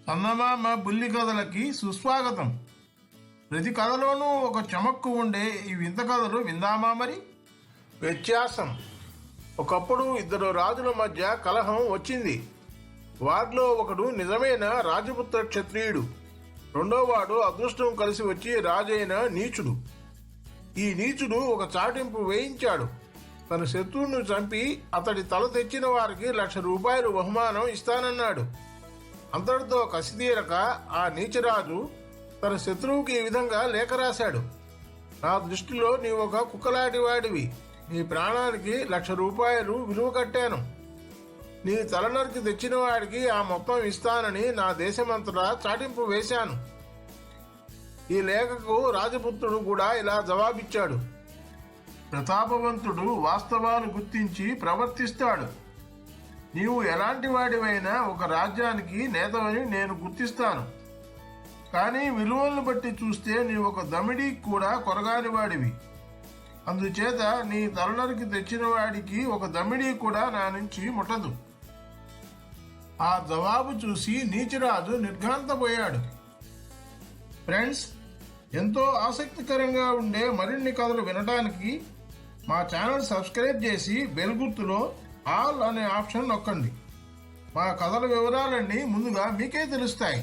చందమామ బుల్లి కథలకి సుస్వాగతం. ప్రతి కథలోనూ ఒక చమక్కు ఉండే ఈ వింత కథలు విందామా మరి? వ్యత్యాసం. ఒకప్పుడు ఇద్దరు రాజుల మధ్య కలహం వచ్చింది. వారిలో ఒకడు నిజమైన రాజపుత్ర క్షత్రియుడు, రెండోవాడు అదృష్టం కలిసి వచ్చి రాజైన నీచుడు. ఈ నీచుడు ఒక చాటింపు వేయించాడు. తన శత్రువును చంపి అతడి తల తెచ్చిన వారికి ₹1,00,000 బహుమానం ఇస్తానన్నాడు. అంతటితో కసితీరక ఆ నీచరాజు తన శత్రువుకి ఈ విధంగా లేఖ రాశాడు: నా దృష్టిలో నీవు ఒక కుక్కలాంటి వాడివి. నీ ప్రాణానికి ₹1,00,000 విలువ కట్టాను. నీ తలనరికి తెచ్చిన వాడికి ఆ మొత్తం ఇస్తానని నా దేశమంతటా చాటింపు వేశాను. ఈ లేఖకు రాజపుత్రుడు కూడా ఇలా జవాబిచ్చాడు: ప్రతాపవంతుడు వాస్తవాలు గుర్తించి ప్రవర్తిస్తాడు. నీవు ఎలాంటి వాడివైనా ఒక రాజ్యానికి నేతవని నేను గుర్తిస్తాను. కానీ విలువలను బట్టి చూస్తే నీవు ఒక దమిడి కూడా కొరగాని వాడివి. అందుచేత నీ తలనరికి తెచ్చిన వాడికి ఒక దమిడి కూడా నా నుంచి ముట్టదు. ఆ జవాబు చూసి నీచిరాజు నిర్ఘాంతపోయాడు. ఫ్రెండ్స్, ఎంతో ఆసక్తికరంగా ఉండే మరిన్ని కథలు వినడానికి మా ఛానల్ సబ్స్క్రైబ్ చేసి బెల్ గుర్తులో ఆల్ అనే ఆప్షన్ నొక్కండి. మా కథల వివరాలన్నీ ముందుగా మీకే తెలుస్తాయి.